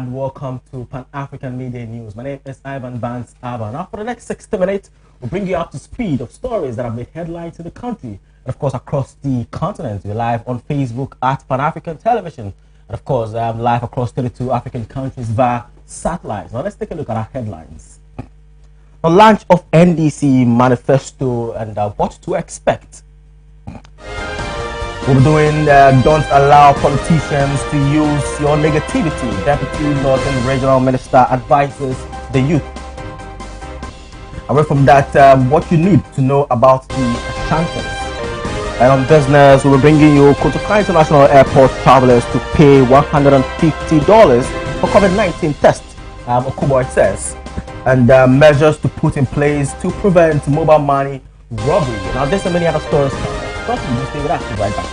and welcome to Pan-African Media News. My name is Abban. Now for the next 60 minutes, we'll bring you up to speed of stories that have made headlines in the country and of course across the continent. We're live on Facebook at Pan-African Television and of course live across 32 African countries via satellite. Now let's take a look at our headlines. The launch of NDC manifesto and what to expect. We're doing don't allow politicians to use your negativity. Deputy Northern Regional Minister advises the youth. Away from that, what you need to know about the Ashantis. And on business, we'll be bringing you Kotoka International Airport travelers to pay $150 for COVID-19 tests, Okubo says, and measures to put in place to prevent mobile money robbery. Now, there's so many other stories. Just stay with us. We'll be right back.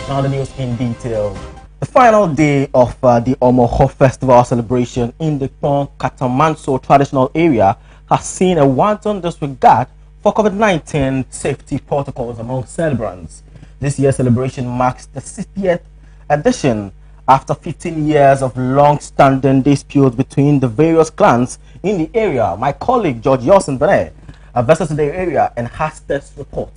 Now the news in detail. The final day of the Omoho Festival celebration in the Katamanso traditional area has seen a wanton disregard for COVID-19 safety protocols among celebrants. This year's celebration marks the 60th edition after 15 years of long-standing disputes between the various clans in the area. My colleague George Yosin Bene visited the area and has this report.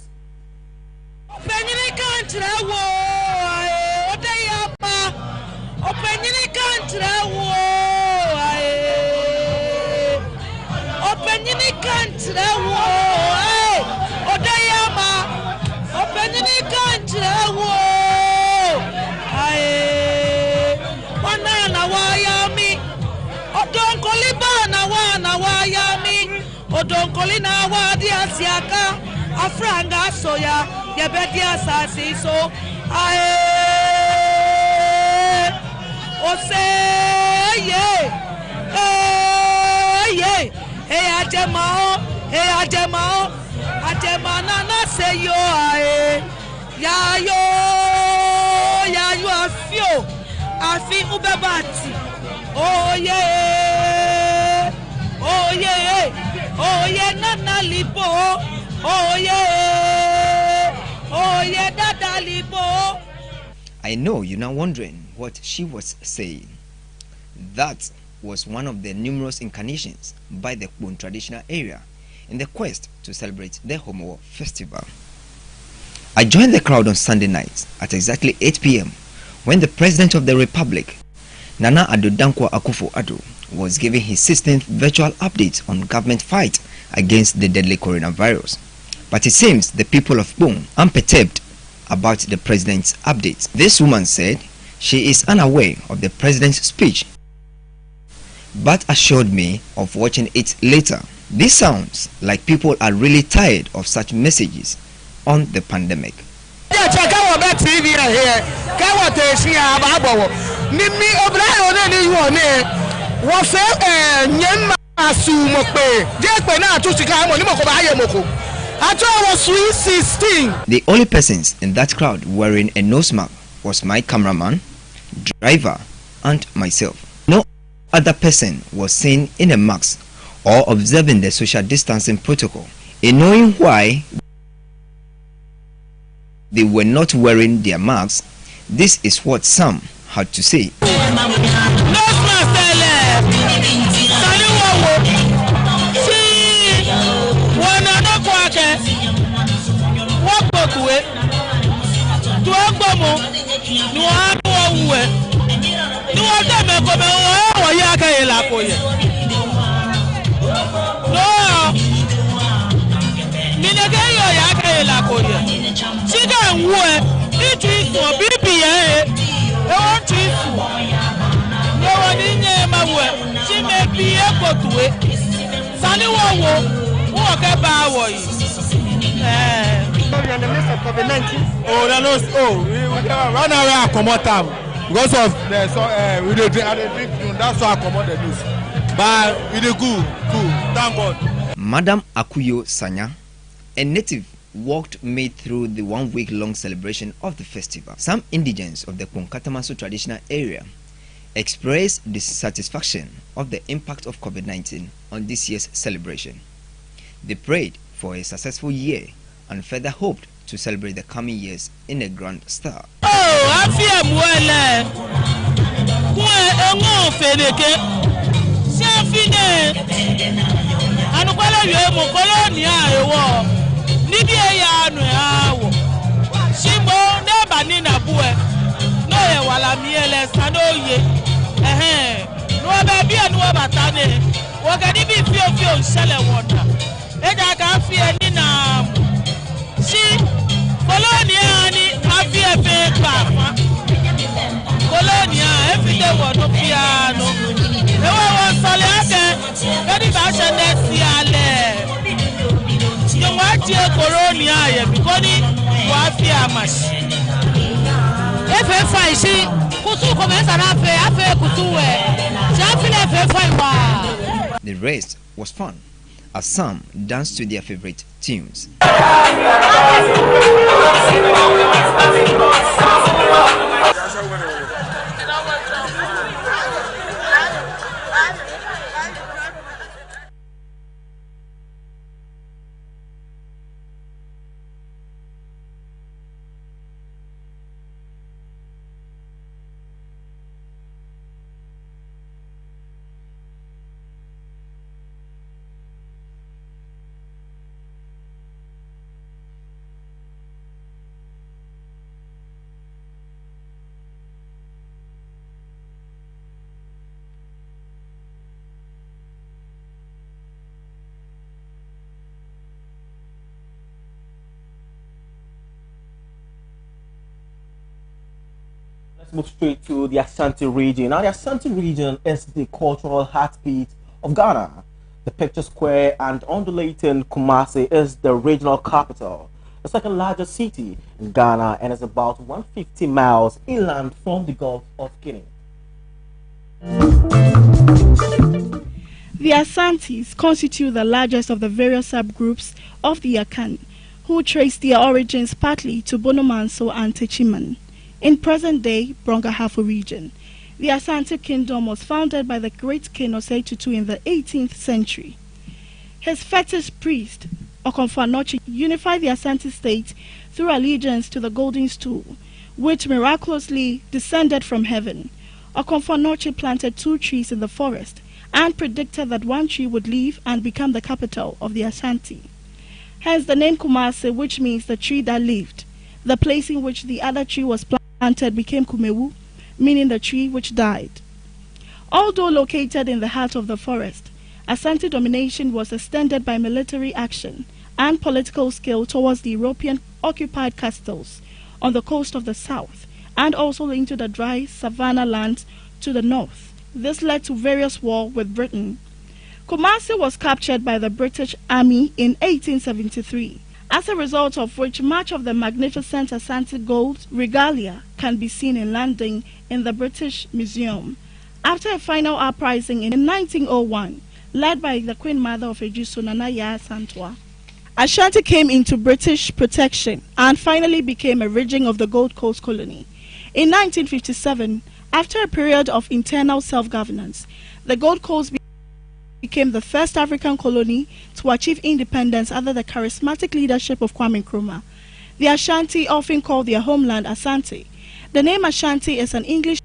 Odonkolina wa dia siaka afranga soya yebedia sasi so ae ose ye hey ajemao ajemana na seyo ae ya yo afio afi ubebati oh yeah nana lipo oh yeah dada lipo. I know you're now wondering what she was saying. That was one of the numerous incarnations by the Abban traditional area in the quest to celebrate the Homo festival. I joined the crowd on Sunday night at exactly 8 p.m. when the President of the Republic, Nana Addo Dankwa Akufo-Addo, was giving his 16th virtual update on government fight against the deadly coronavirus. But it seems the people of Abban are unperturbed about the president's update. This woman said she is unaware of the president's speech, but assured me of watching it later. This sounds like people are really tired of such messages on the pandemic. The only persons in that crowd wearing a nose mask was my cameraman, driver, and myself. No other person was seen in a mask or observing the social distancing protocol. In knowing why they were not wearing their masks, this is what some had to say. in the midst of COVID-19? Oh, that knows. Oh, we run away and come out time because of the we dey drink. That's why I come out the news. But we dey good. Thank God. Madam Akuyo Sanya, a native walked me through the 1-week-long celebration of the festival. Some indigents of the Kwankatamaso traditional area expressed dissatisfaction of the impact of COVID-19 on this year's celebration. They prayed for a successful year and further hoped to celebrate the coming years in a grand style. The rest was fun, as some danced to their favorite tunes. Let's move straight to the Ashanti region. Now, the Ashanti region is the cultural heartbeat of Ghana. The picture square and undulating Kumasi is the regional capital, the second largest city in Ghana, and is about 150 miles inland from the Gulf of Guinea. The Asantis constitute the largest of the various subgroups of the Akan, who trace their origins partly to Bonomanso and Techiman. In present-day Brongahafo region, the Asante kingdom was founded by the great king Osei Tutu in the 18th century. His fetish priest, Okomfanochi, unified the Asante state through allegiance to the golden stool, which miraculously descended from heaven. Okomfanochi planted 2 trees in the forest and predicted that one tree would live and become the capital of the Ashanti. Hence the name Kumasi, which means the tree that lived. The place in which the other tree was planted became Kumewu, meaning the tree which died. Although located in the heart of the forest, Asante domination was extended by military action and political skill towards the European-occupied castles on the coast of the south and also into the dry savanna lands to the north. This led to various wars with Britain. Kumasi was captured by the British Army in 1873. As a result of which much of the magnificent Asante gold regalia can be seen in landing in the British Museum. After a final uprising in 1901, led by the Queen Mother of Ejisu, Nana Yaa Asantewaa, Ashanti came into British protection and finally became a region of the Gold Coast colony. In 1957, after a period of internal self-governance, the Gold Coast became the first African colony to achieve independence under the charismatic leadership of Kwame Nkrumah. The Ashanti, often called their homeland Asante. The name Ashanti is an English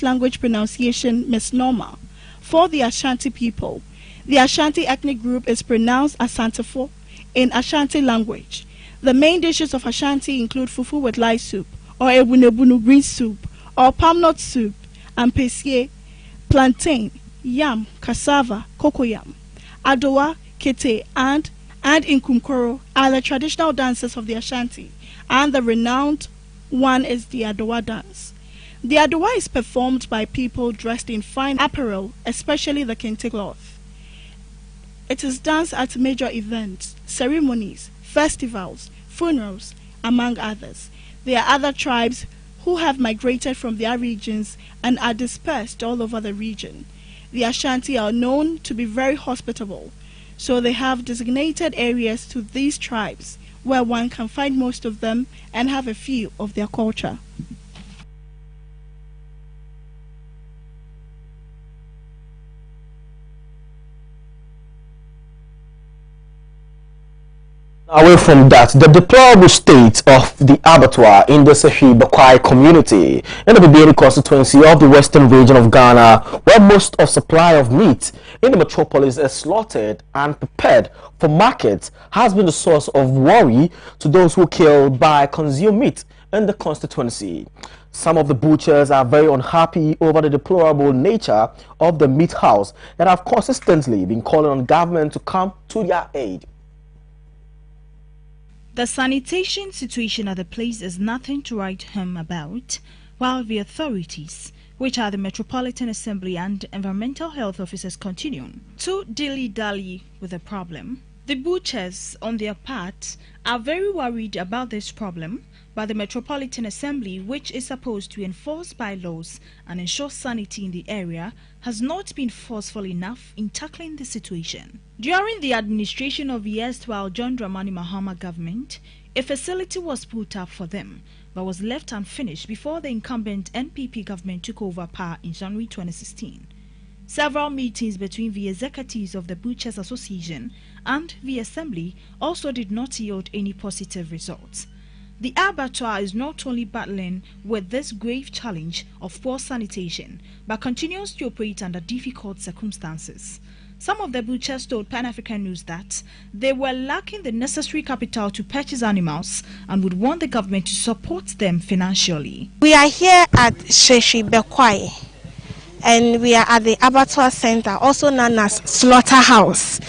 language pronunciation misnomer for the Ashanti people. The Ashanti ethnic group is pronounced Asantefo in Ashanti language. The main dishes of Ashanti include fufu with lye soup, or ebunebunu green soup, or palm nut soup, and pesie, plantain, yam, cassava, cocoyam. Adowa, kete, and inkumkoro are the traditional dances of the Ashanti, and the renowned one is the Adowa dance. The Adowa is performed by people dressed in fine apparel, especially the kente cloth. It is danced at major events, ceremonies, festivals, funerals, among others. There are other tribes who have migrated from their regions and are dispersed all over the region. The Ashanti are known to be very hospitable, so they have designated areas to these tribes where one can find most of them and have a feel of their culture. Away from that, the deplorable state of the abattoir in the Sehi Bakwai community in the Bibiri constituency of the western region of Ghana, where most of supply of meat in the metropolis is slaughtered and prepared for market, has been the source of worry to those who kill by consume meat in the constituency. Some of the butchers are very unhappy over the deplorable nature of the meat house and have consistently been calling on government to come to their aid. The sanitation situation at the place is nothing to write home about, while the authorities, which are the Metropolitan Assembly and environmental health officers, continue to dilly-dally with the problem. The butchers, on their part, are very worried about this problem, but the Metropolitan Assembly, which is supposed to enforce bylaws and ensure sanity in the area, has not been forceful enough in tackling the situation. During the administration of the erstwhile John Dramani Mahama government, a facility was put up for them, but was left unfinished before the incumbent NPP government took over power in January 2016. Several meetings between the executives of the Butchers Association and the Assembly also did not yield any positive results. The abattoir is not only battling with this grave challenge of poor sanitation, but continues to operate under difficult circumstances. Some of the butchers told Pan-African News that they were lacking the necessary capital to purchase animals and would want the government to support them financially. We are here at Sheshi Bekwai, and we are at the abattoir center, also known as slaughterhouse,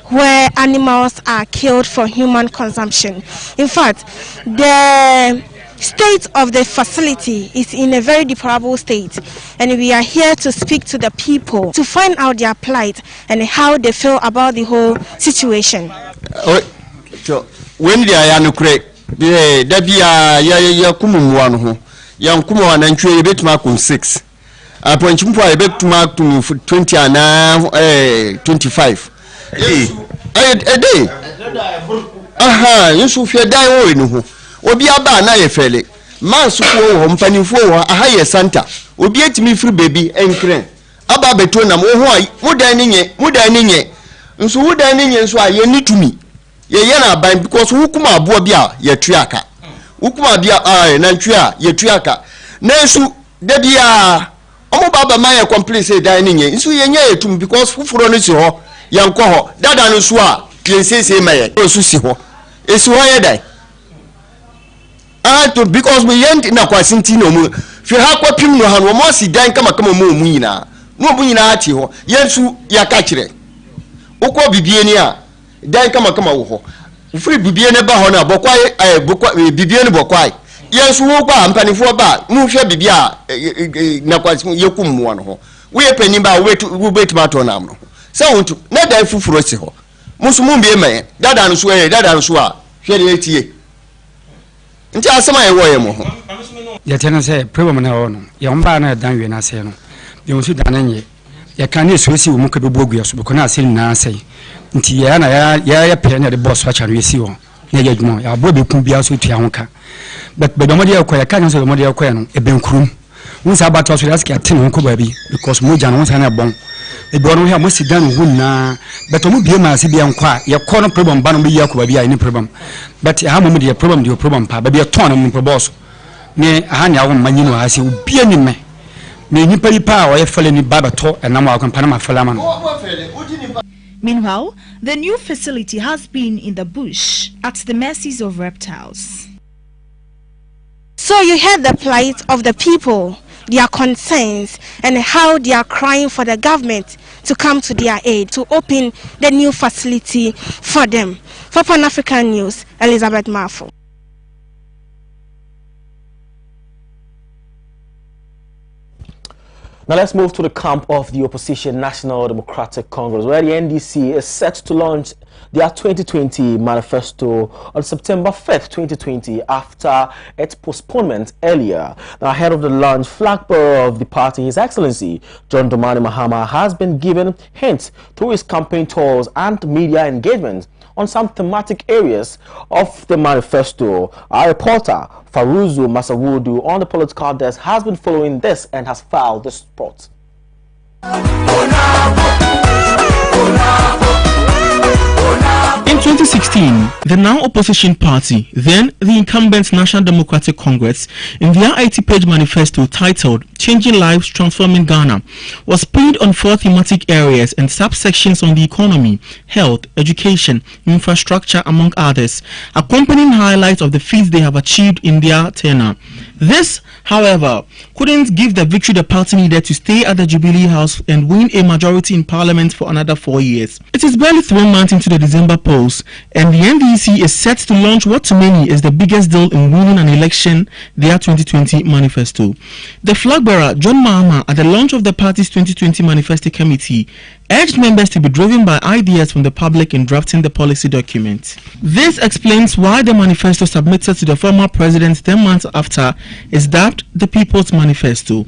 where animals are killed for human consumption. In fact, the state of the facility is in a very deplorable state, and we are here to speak to the people to find out their plight and how they feel about the whole situation. When they are nuclear, they be a kumu 6. Upon Chimpo, I bet to mark to 20 and now 25. A day. Aha, you should fear die. Obi Abban na yefele. Man supo mpanimfo a higher Santa. Obi etimi free baby enkren. Aba beto na mo ho mudan ninye. Nso mudan ninye nso a ye nitumi. Ye na ban because hukuma abo bia ye tuaka. Hukuma bia na ntwa ye tuaka. Na nso da bia omo baba man ye complain say dan ninye. Nso ye nya etum because fufuro no si ho yanko ho. Dada no so a ye sese maye. Osu si ho. Esi ho ye dai. Because we ain't in a quasinti no more. If you have what people know how much he done come more muina. No muina at you. Yensu ya catcher. Oko bibiania. Dan come ho. Free bibiana bahona, boquai, bibiana boquai. Yensu woka and penny for bar. Move your bibia. Naquas yokum one ho. We are penny by wait matonam. So to not die for Rosiho. Musumum be a man. That and swear. Shady. Nti asema ye wo ye mo ho ye tena se problem na wo no ye mba na dan we na se no ye musu dan nye ye kan ne so si wo mu ka be bogu ye so be na se na se nti ye na ya pe na de boss wa charo ye si wo na ye dwuma ya bo be kun bia so tua ho ka but be domodi ye ko ye kan so domodi ye ko ye no e ben kurum won sa ba to so ask atene ho ko ba bi because mo ja no sa na bon e be ono he mo si dan ho na but mo bie ma se bia nkwa ye ko no problem ba no be ye ko ba bi any problem but ha mo the problem pa ba bia ton no pro boss ne ha nya wo manyino ha se bia ni me nipa lipa o ye fele ni baba to enam akwampa na ma fele ma no. Meanwhile, the new facility has been in the bush at the mercies of reptiles. So you heard the plight of the people, their concerns, and how they are crying for the government to come to their aid, to open the new facility for them. For Pan-African News, Elizabeth Marfo. Now let's move to the camp of the opposition National Democratic Congress, where the NDC is set to launch their 2020 manifesto on September 5th, 2020, after its postponement earlier. Now, ahead of the launch, flag bearer of the party, His Excellency John Dramani Mahama, has been given hints through his campaign tours and media engagement on some thematic areas of the manifesto. Our reporter Faruzu Masawudu on the political desk has been following this and has filed this report. In 2016, the now opposition party, then the incumbent National Democratic Congress, in their 80-page manifesto titled Changing Lives, Transforming Ghana, was pinned on 4 thematic areas and subsections on the economy, health, education, infrastructure, among others, accompanying highlights of the feats they have achieved in their tenure. This, however, couldn't give the victory the party needed to stay at the Jubilee House and win a majority in Parliament for another 4 years. It is barely 3 months into the December polls, and the NDC is set to launch what to many is the biggest deal in winning an election, their 2020 manifesto. The flag bearer, John Mahama, at the launch of the party's 2020 manifesto committee, urged members to be driven by ideas from the public in drafting the policy document. This explains why the manifesto submitted to the former president 10 months after is dubbed the People's Manifesto.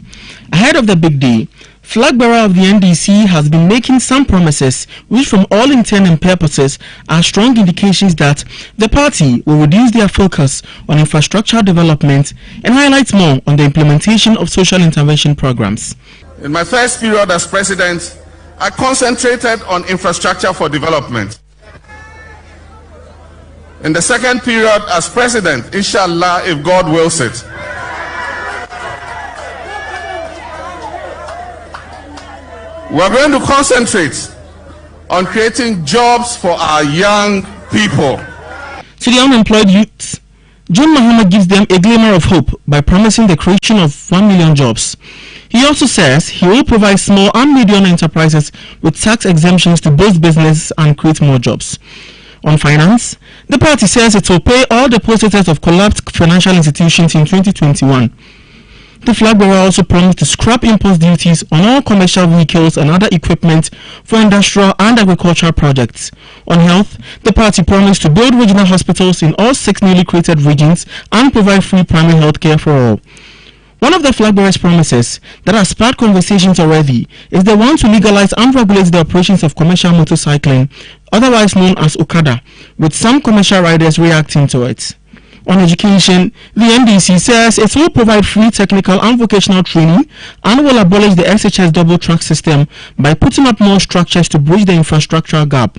Ahead of the big day, flag bearer of the NDC has been making some promises which from all intent and purposes are strong indications that the party will reduce their focus on infrastructure development and highlight more on the implementation of social intervention programs. In my first period as president, I concentrated on infrastructure for development. In the second period as president, inshallah, if God wills it, we're going to concentrate on creating jobs for our young people. To the unemployed youth, John Mahama gives them a glimmer of hope by promising the creation of 1 million jobs. He also says he will provide small and medium enterprises with tax exemptions to boost business and create more jobs. On finance, the party says it will pay all depositors of collapsed financial institutions in 2021. The flag bearer also promised to scrap import duties on all commercial vehicles and other equipment for industrial and agricultural projects. On health, the party promised to build regional hospitals in all 6 newly created regions and provide free primary health care for all. One of the flag bearer's promises that has sparked conversations already is the one to legalize and regulate the operations of commercial motorcycling, otherwise known as Okada, with some commercial riders reacting to it. On education, the NDC says it will provide free technical and vocational training and will abolish the SHS double track system by putting up more structures to bridge the infrastructural gap.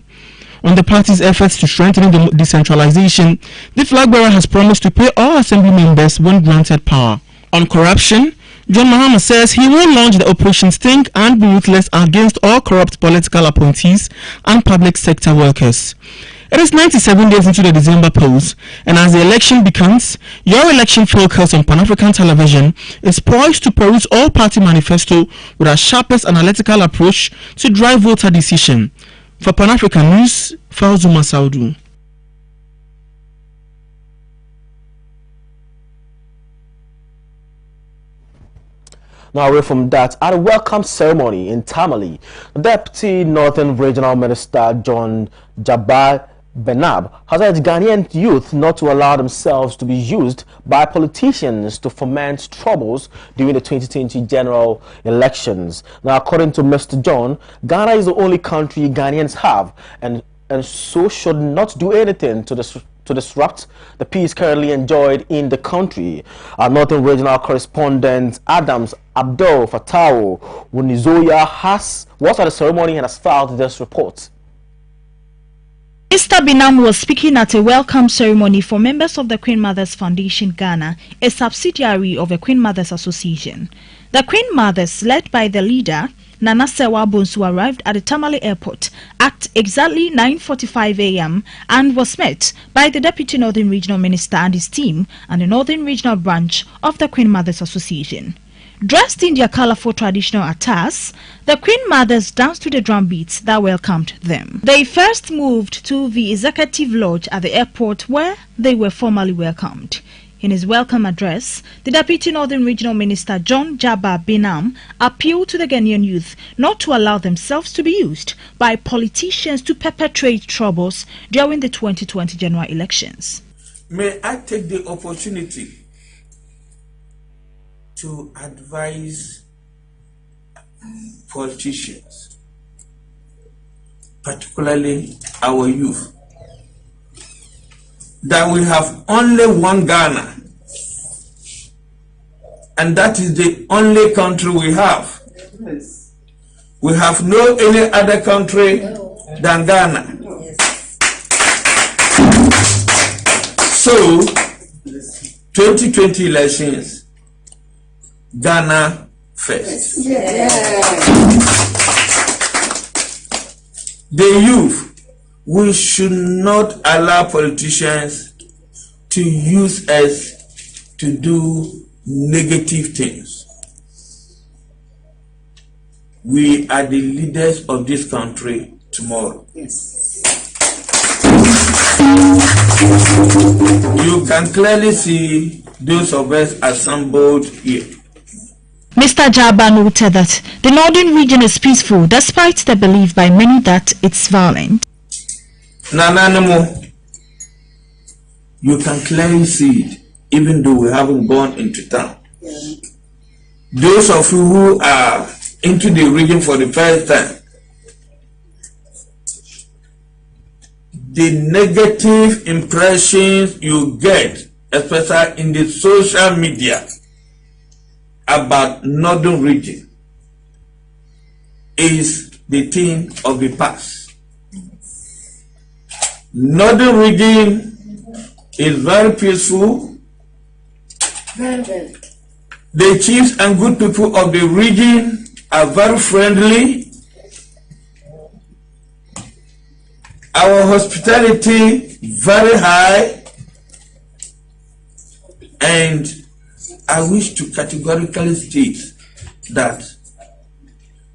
On the party's efforts to strengthen the decentralization, the flag bearer has promised to pay all assembly members when granted power. On corruption, John Mahama says he will launch the Operation Sting and be ruthless against all corrupt political appointees and public sector workers. It is 97 days into the December polls, and as the election becomes, your election focus on Pan-African television is poised to peruse all party manifesto with a sharpest analytical approach to drive voter decision. For Pan-African News, Fauzuma Saudu. Now away from that, at a welcome ceremony in Tamale, Deputy Northern Regional Minister John Jabbar Benab has urged Ghanaian youth not to allow themselves to be used by politicians to foment troubles during the 2020 general elections. Now, according to Mr. John, Ghana is the only country Ghanaians have, and so should not do anything to disrupt the peace currently enjoyed in the country. Our Northern Regional Correspondent Adams Abdul Fatawo Wunizoya was at the ceremony and has filed this report. Mr. Binam was speaking at a welcome ceremony for members of the Queen Mothers Foundation Ghana, a subsidiary of the Queen Mothers Association. The Queen Mothers, led by the leader, Nana Sewa Bonsu, arrived at the Tamale Airport at exactly 9:45 a.m. and was met by the Deputy Northern Regional Minister and his team and the Northern Regional Branch of the Queen Mothers Association. Dressed in their colorful traditional attires, the Queen Mothers danced to the drum beats that welcomed them. They first moved to the Executive Lodge at the airport where they were formally welcomed. In his welcome address, the Deputy Northern Regional Minister John Jabba Binam appealed to the Ghanaian youth not to allow themselves to be used by politicians to perpetrate troubles during the 2020 general elections. May I take the opportunity to advise politicians, particularly our youth, that we have only one Ghana, and that is the only country we have. We have no any other country than Ghana. So, 2020 elections, Ghana first. The youth, we should not allow politicians to use us to do negative things. We are the leaders of this country tomorrow. You can clearly see those of us assembled here. Mr. Jabba noted that the northern region is peaceful despite the belief by many that it's violent. Nananamo, you can clearly see it, even though we haven't gone into town. Those of you who are into the region for the first time, the negative impressions you get, especially in the social media, about northern region is the thing of the past. Northern region is very peaceful. The chiefs and good people of the region are very friendly. Our hospitality very high, and I wish to categorically state that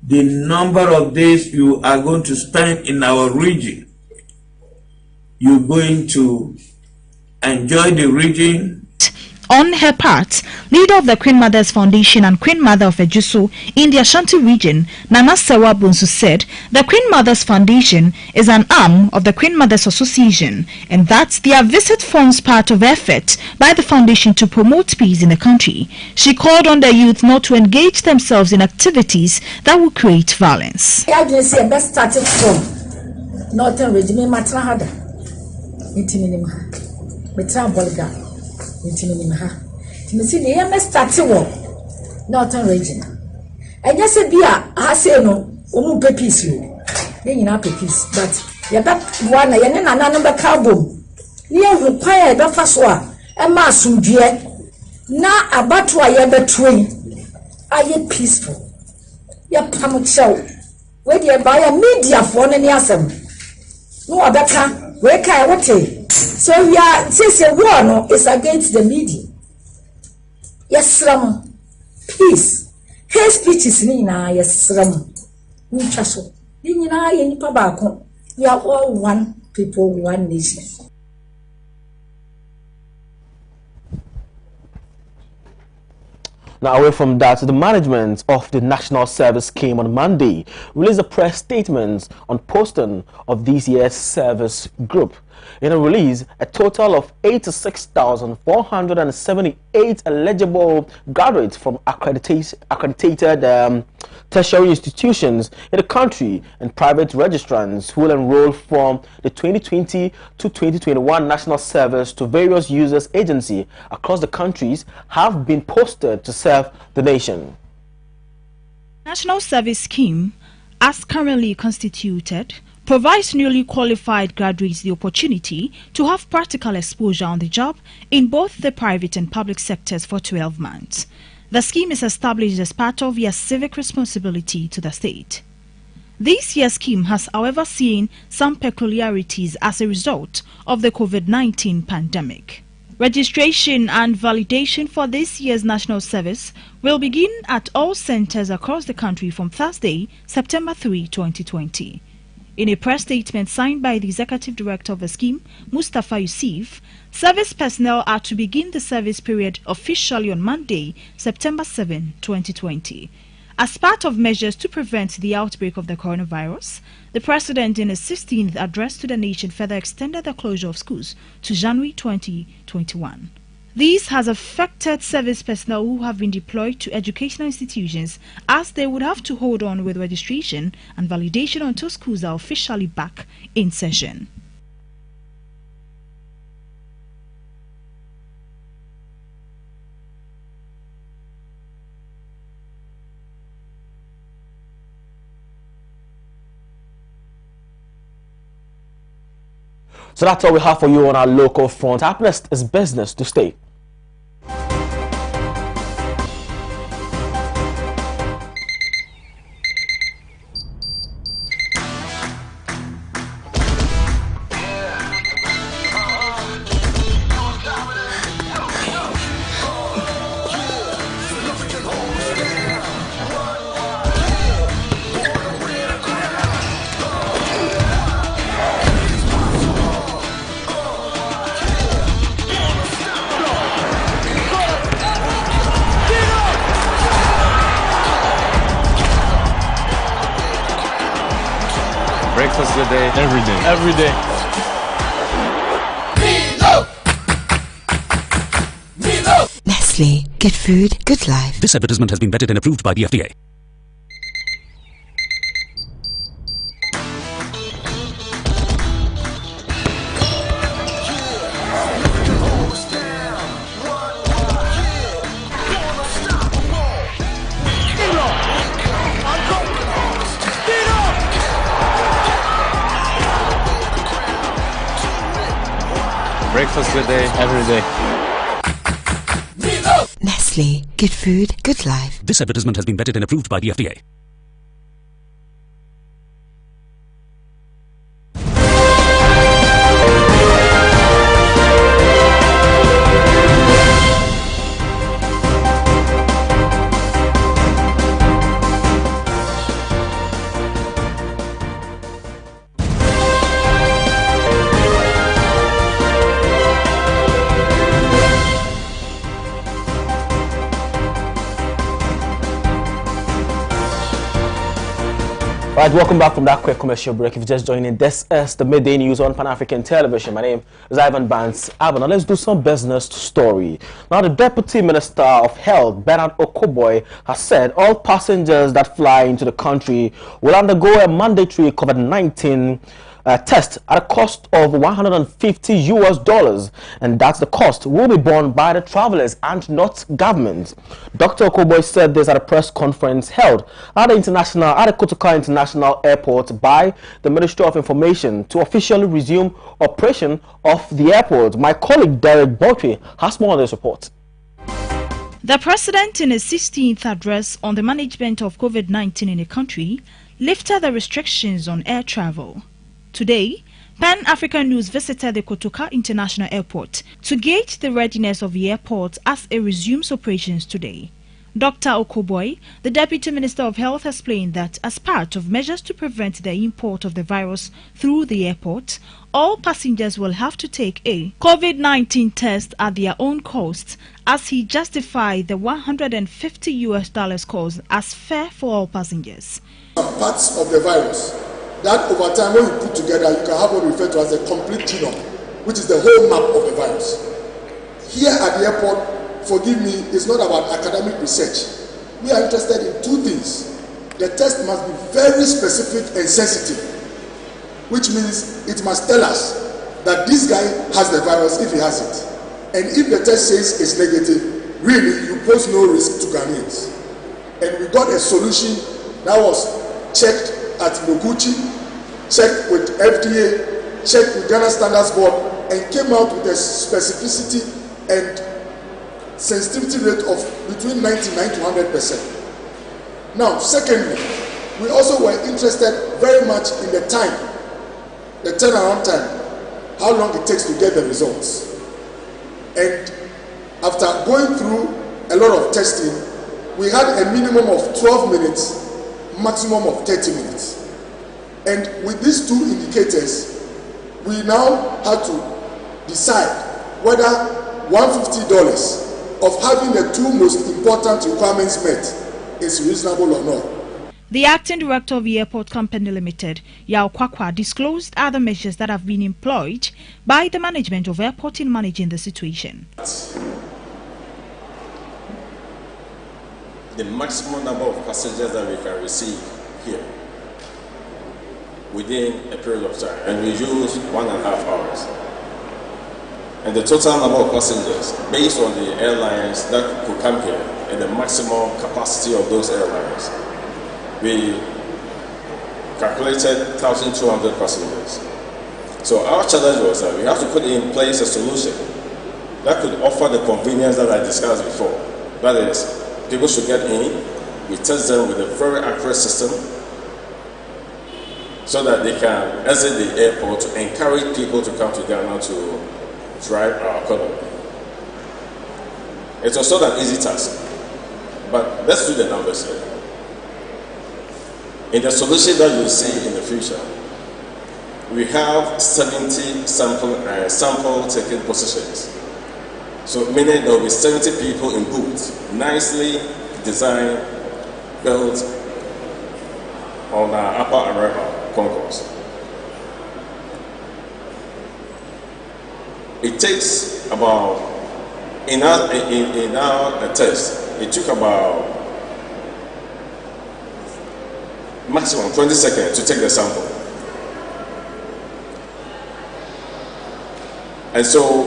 the number of days you are going to spend in our region, you're going to enjoy the region. On her part, leader of the Queen Mother's Foundation and Queen Mother of Ejuso in the Ashanti region, Nana Sewa Bunsu, said the Queen Mother's Foundation is an arm of the Queen Mother's Association and that their visit forms part of effort by the foundation to promote peace in the country. She called on the youth not to engage themselves in activities that will create violence. Best started from Northern Region, Matrahada, Intiminima, Bolga. Timisi the MS started Northern region. And yes, a beer, I say no, peace, being in peace, but you're back one, and another carbon. You require the first one, and Massum dear. Now about why you're the train. Are you peaceful? You're Pamuk show. Where you buy a media phone and yasam. No other can, where can I what? So we are since a war no is against the media. Yes, Ram. Peace. Hate speech is nina, yes, Ram. We trust. We are all one people, one nation. Now, away from that, the management of the National Service Scheme on Monday released a press statement on posting of this year's service group. In a release, a total of 86,478 eligible graduates from accredited tertiary institutions in the country and private registrants who will enroll from the 2020 to 2021 National Service to various users agencies across the countries have been posted to serve the nation. National Service Scheme, as currently constituted, provides newly qualified graduates the opportunity to have practical exposure on the job in both the private and public sectors for 12 months. The scheme is established as part of your civic responsibility to the state. This year's scheme has, however, seen some peculiarities as a result of the COVID-19 pandemic. Registration and validation for this year's national service will begin at all centers across the country from Thursday, September 3, 2020. In a press statement signed by the Executive Director of the scheme, Mustafa Yusuf, service personnel are to begin the service period officially on Monday, September 7, 2020. As part of measures to prevent the outbreak of the coronavirus, the President in his 16th address to the nation further extended the closure of schools to January 2021. This has affected service personnel who have been deployed to educational institutions, as they would have to hold on with registration and validation until schools are officially back in session. So that's all we have for you on our local front. Up next is business to stay. Breakfast a day, every day. Every day. Nestle. Good food, good life. This advertisement has been vetted and approved by the FDA. Breakfast a day, every day. Nestle. Good food, good life. This advertisement has been vetted and approved by the FDA. Right, welcome back from that quick commercial break. If you're just joining, this is the Midday News on Pan-African Television. My name is Abban. Now let's do some business story. Now the Deputy Minister of Health, Bernard Okoboy, has said all passengers that fly into the country will undergo a mandatory COVID-19 test at a cost of $150, and that's the cost will be borne by the travelers and not government. Dr. Okoboy said this at a press conference held at the Kotoka International Airport by the Ministry of Information to officially resume operation of the airport. My colleague Derek Botry has more on this report. The President in his 16th address on the management of COVID-19 in the country lifted the restrictions on air travel. Today, Pan-African News visited the Kotoka International Airport to gauge the readiness of the airport as it resumes operations today. Dr. Okoboy, the Deputy Minister of Health, explained that as part of measures to prevent the import of the virus through the airport, all passengers will have to take a COVID-19 test at their own cost, as he justified the $150 cost as fair for all passengers. Parts of the virus that over time, when you put together, you can have what we refer to as a complete genome, which is the whole map of the virus. Here at the airport, forgive me, it's not about academic research. We are interested in two things. The test must be very specific and sensitive, which means it must tell us that this guy has the virus if he has it. And if the test says it's negative, really, you pose no risk to Ghanaians. And we got a solution that was checked at Moguchi, checked with FDA, checked with Ghana Standards Board, and came out with a specificity and sensitivity rate of between 99 to 100%. Now, secondly, we also were interested very much in the time, the turnaround time, how long it takes to get the results. And after going through a lot of testing, we had a minimum of 12 minutes, maximum of 30 minutes. And with these two indicators, we now have to decide whether $150 of having the two most important requirements met is reasonable or not. The acting director of the Airport Company Limited, Yao Kwakwa, disclosed other measures that have been employed by the management of airport in managing the situation. The maximum number of passengers that we can receive here within a period of time, and we use 1.5 hours. And the total number of passengers based on the airlines that could come here and the maximum capacity of those airlines, we calculated 1,200 passengers. So our challenge was that we have to put in place a solution that could offer the convenience that I discussed before. That is, people should get in, we test them with a very accurate system so that they can exit the airport to encourage people to come to Ghana to drive our economy. It was not an easy task, but let's do the numbers here. In the solution that you'll see in the future, we have 70 sample taking positions. So meaning there will be 70 people in booths, nicely designed, built on our upper arrival concourse. It takes about, in our test, it took about maximum 20 seconds to take the sample. And so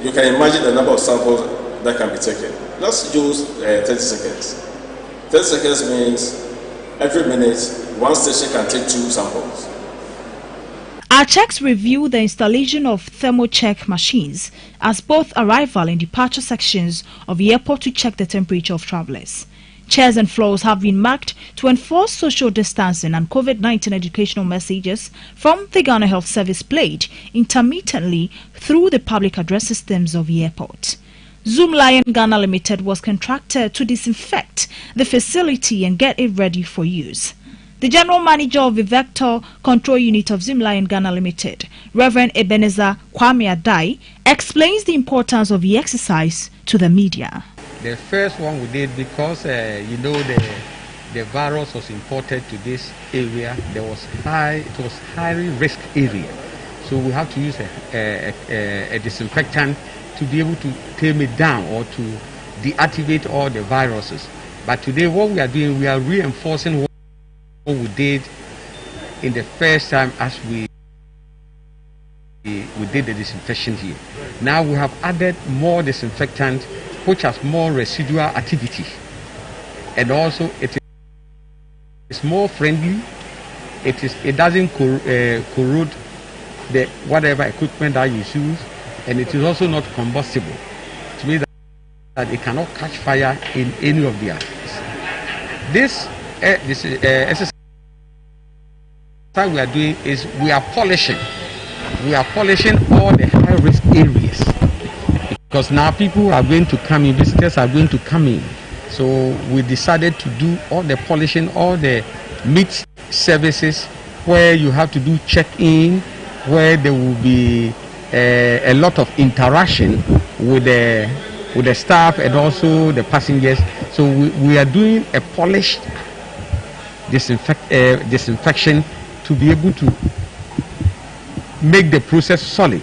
you can imagine the number of samples that can be taken. Let's use 30 seconds. 30 seconds means every minute, one station can take 2 samples. Our checks review the installation of thermocheck machines as both arrival and departure sections of the airport to check the temperature of travelers. Chairs and floors have been marked to enforce social distancing, and COVID-19 educational messages from the Ghana Health Service played intermittently through the public address systems of the airport. Zoom Lion Ghana Limited was contracted to disinfect the facility and get it ready for use. The General Manager of the Vector Control Unit of Zoom Lion Ghana Limited, Reverend Ebenezer Kwame Adai, explains the importance of the exercise to the media. The first one we did because the virus was imported to this area. It was highly risk area, so we have to use a disinfectant to be able to tame it down or to deactivate all the viruses. But today what we are doing, we are reinforcing what we did in the first time as we did the disinfection here. Now we have added more disinfectant which has more residual activity, and also it is more friendly. It doesn't corrode the whatever equipment that you use, and it is also not combustible. It means that it cannot catch fire in any of the areas. This exercise we are doing is we are polishing all the high risk areas, because now people are going to come in, visitors are going to come in. So we decided to do all the polishing, all the meet services where you have to do check-in, where there will be a lot of interaction with the staff and also the passengers. So we are doing a polished disinfection to be able to make the process solid.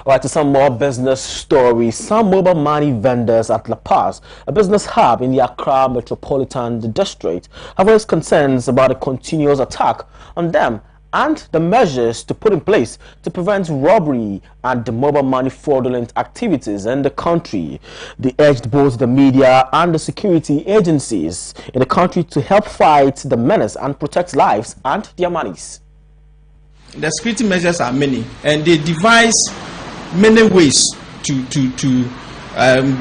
All right, to some more business stories. Some mobile money vendors at La Paz, a business hub in the Accra Metropolitan District, have raised concerns about a continuous attack on them and the measures to put in place to prevent robbery and the mobile money fraudulent activities in the country. They urged both the media and the security agencies in the country to help fight the menace and protect lives and their monies. The security measures are many, and they devise many ways to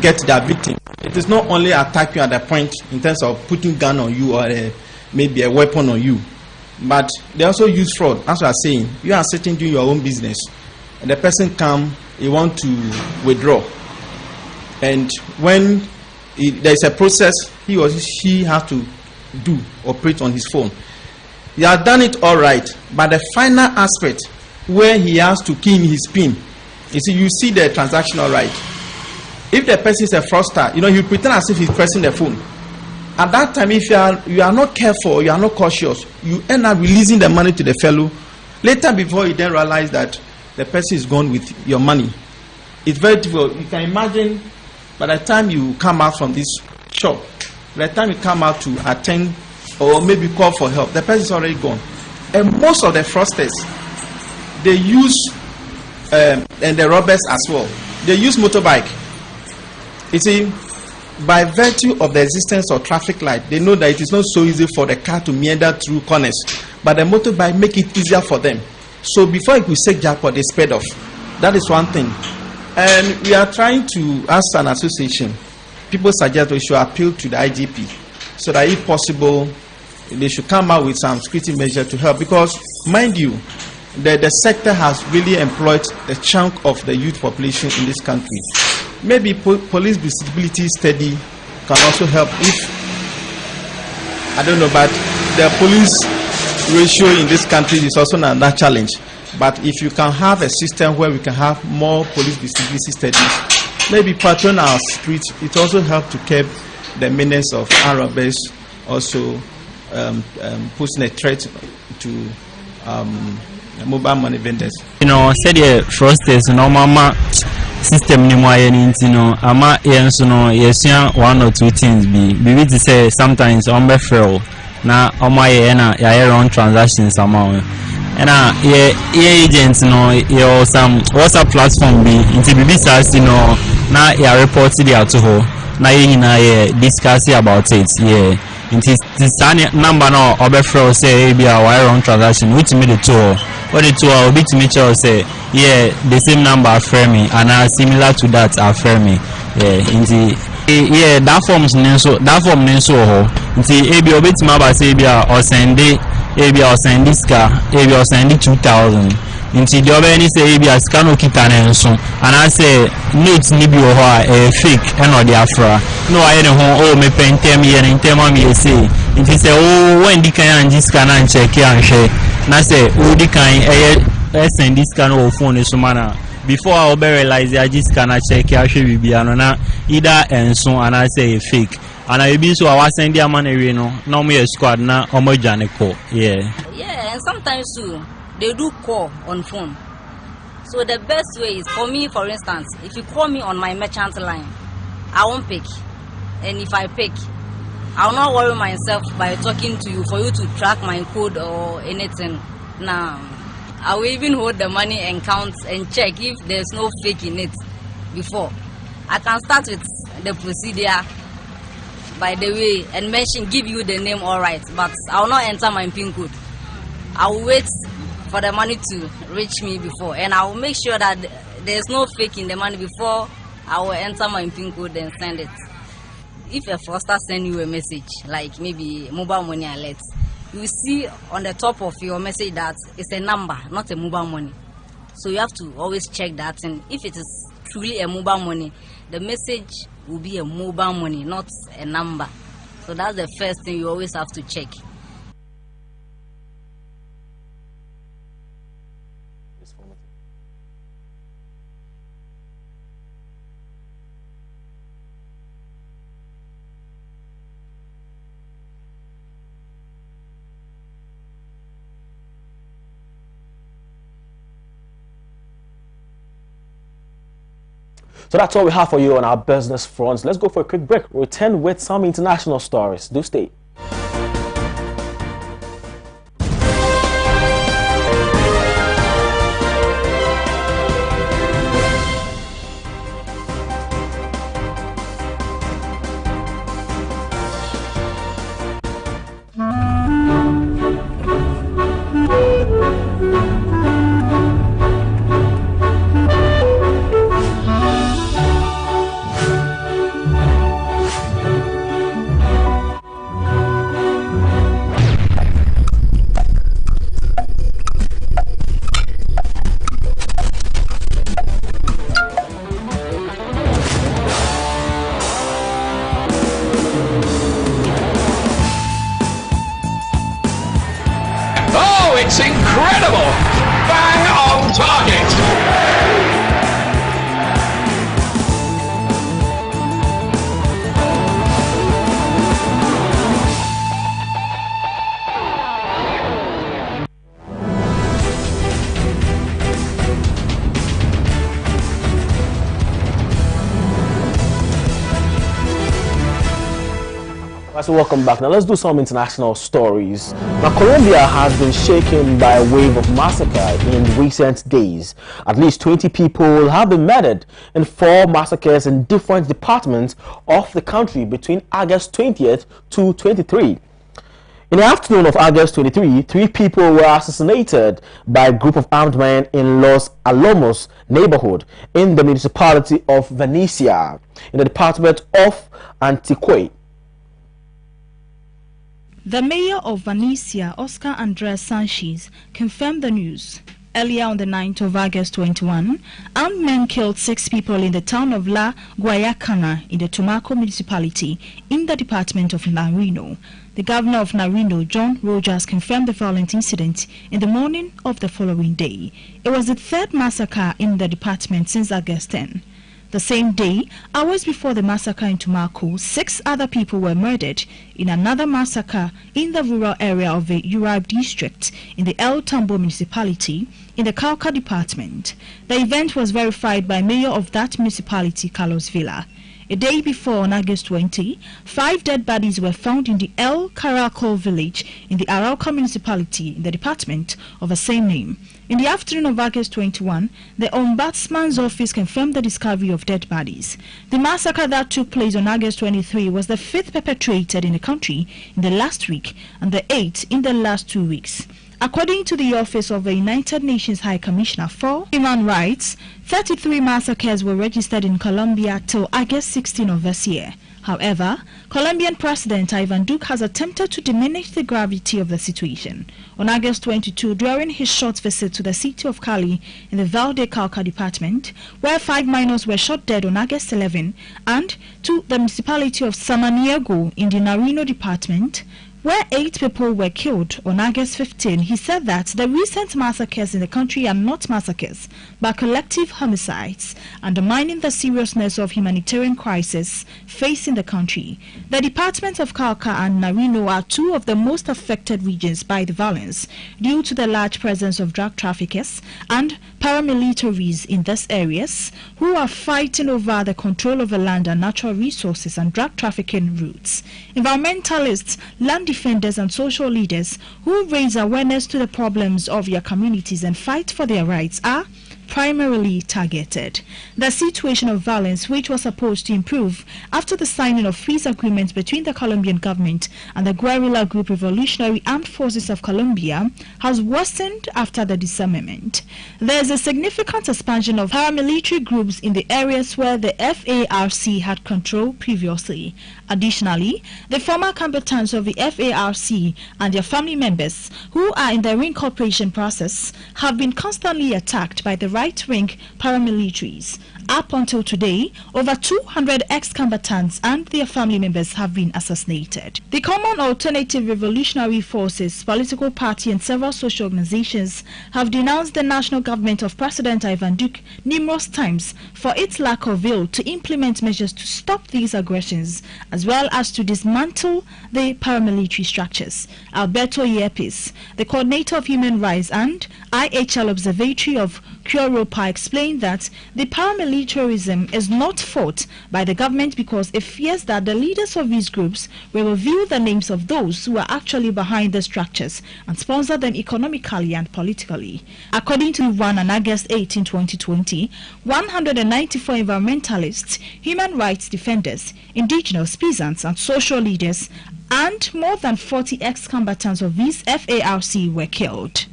get their victim. It is not only attack you at the point in terms of putting gun on you or maybe a weapon on you, but they also use fraud. As I was saying, you are sitting doing your own business, and the person come, he want to withdraw, and when there's a process he or she has to do, operate on his phone. He has done it all right, but the final aspect where he has to key in his PIN, you see the transaction all right. If the person is a fraudster, he pretend as if he's pressing the phone. At that time, if you are not careful, you are not cautious, you end up releasing the money to the fellow. Later, before you then realize that the person is gone with your money. It's very difficult. You can imagine by the time you come out from this shop, by the time you come out to attend or maybe call for help, the person is already gone. And most of the fraudsters, they use, and the robbers as well, they use motorbike. You see, by virtue of the existence of traffic light, they know that it is not so easy for the car to meander through corners, but the motorbike make it easier for them. So before it could say jackpot, they sped off. That is one thing. And we are trying to, as an association, people suggest we should appeal to the IGP so that if possible, they should come out with some security measure to help. Because, mind you, the sector has really employed a chunk of the youth population in this country. Maybe police visibility study can also help if, I don't know, but the police ratio in this country is also another challenge. But if you can have a system where we can have more police visibility studies, maybe patrol our streets, it also helps to curb the menace of armed robbers, also posing a threat to mobile money vendors. Said the fraudsters, mama system ni mwa yeni ama yenso no yesia one or two things be to say sometimes on be fail na oma ye na ya run transactions amount and ye agents your some WhatsApp platform be into bibi sas na ya report it out to her na ye na ye discuss about it into this number no obefail say be a wire run transaction which me the two what the two will be to make sure say the same number after me and similar to that after me that forms ho nti ebi obeti maba say bia or send this car ebi or send 2,000 nti the obe ni say ebi aska no kita nenso and I say note ni bi ho a fake and or the afra no aye ne ho me pentem ye ne ntema me say nti say when di kan anji scan and check and share na say di kan send this kind of phone so mana before I realize I just cannot check actually be na either enso and I say fake and I be so I was send their money no me squad na omo jane call and sometimes too they do call on phone. So the best way is for me, for instance, if you call me on my merchant line, I won't pick, and if I pick, I'll not worry myself by talking to you for you to track my code or anything. Now I will even hold the money and count and check if there's no fake in it before. I can start with the procedure by the way and give you the name all right, but I will not enter my PIN code. I will wait for the money to reach me before, and I will make sure that there's no fake in the money before I will enter my PIN code and send it. If a fraudster send you a message, like maybe mobile money alert, you see on the top of your message that it's a number, not a mobile money. So you have to always check that, and if it is truly a mobile money, the message will be a mobile money, not a number. So that's the first thing you always have to check. So that's all we have for you on our business fronts. Let's go for a quick break. Return with some international stories. Do stay. it's incredible! Bang on target! So welcome back. Now let's do some international stories. Now Colombia has been shaken by a wave of massacre in recent days. At least 20 people have been murdered in 4 massacres in different departments of the country between August 20th to 23. In the afternoon of August 23, 3 people were assassinated by a group of armed men in Los Alamos neighborhood in the municipality of Venecia in the department of Antioquia. The mayor of Venecia, Oscar Andres Sanchez, confirmed the news. Earlier on the 9th of August 21, armed men killed 6 people in the town of La Guayacana in the Tumaco municipality in the department of Nariño. The governor of Nariño, John Rogers, confirmed the violent incident in the morning of the following day. It was the 3rd massacre in the department since August 10. The same day, hours before the massacre in Tumaco, 6 other people were murdered in another massacre in the rural area of the Uraib district in the El Tambo municipality in the Cauca department. The event was verified by mayor of that municipality, Carlos Villa. A day before, on August 20, 5 dead bodies were found in the El Caracol village in the Arauca municipality in the department of the same name. In the afternoon of August 21, the Ombudsman's office confirmed the discovery of dead bodies. The massacre that took place on August 23 was the 5th perpetrated in the country in the last week and the 8th in the last 2 weeks. According to the Office of the United Nations High Commissioner for Human Rights, 33 massacres were registered in Colombia till August 16 of this year. However, Colombian President Ivan Duque has attempted to diminish the gravity of the situation. On August 22, during his short visit to the city of Cali in the Valde Cauca department, where 5 minors were shot dead on August 11, and to the municipality of Samaniego in the Nariño department, where 8 people were killed on August 15, he said that the recent massacres in the country are not massacres, but collective homicides, undermining the seriousness of humanitarian crisis facing the country. The departments of Cauca and Nariño are 2 of the most affected regions by the violence due to the large presence of drug traffickers and paramilitaries in these areas who are fighting over the control of the land and natural resources and drug trafficking routes. Environmentalists, land defenders and social leaders who raise awareness to the problems of their communities and fight for their rights are primarily targeted. The situation of violence, which was supposed to improve after the signing of peace agreements between the Colombian government and the guerrilla group Revolutionary Armed Forces of Colombia, has worsened after the disarmament. There is a significant expansion of paramilitary groups in the areas where the FARC had control previously. Additionally, the former combatants of the FARC and their family members who are in the reincorporation process have been constantly attacked by the right-wing paramilitaries. Up until today, over 200 ex-combatants and their family members have been assassinated. The Common Alternative Revolutionary Forces, political party and several social organizations have denounced the national government of President Ivan Duque numerous times for its lack of will to implement measures to stop these aggressions, as well as to dismantle the paramilitary structures. Alberto Yepes, the coordinator of human rights and IHL Observatory of Europa, explained that the paramilitarism is not fought by the government because it fears that the leaders of these groups will reveal the names of those who are actually behind the structures and sponsor them economically and politically. According to one on August 18, 2020, 194 environmentalists, human rights defenders, indigenous peasants and social leaders and more than 40 ex-combatants of these FARC were killed.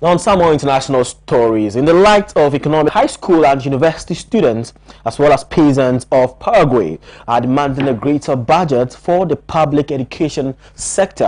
Now on some more international stories, in the light of economic, high school and university students as well as peasants of Paraguay are demanding a greater budget for the public education sector.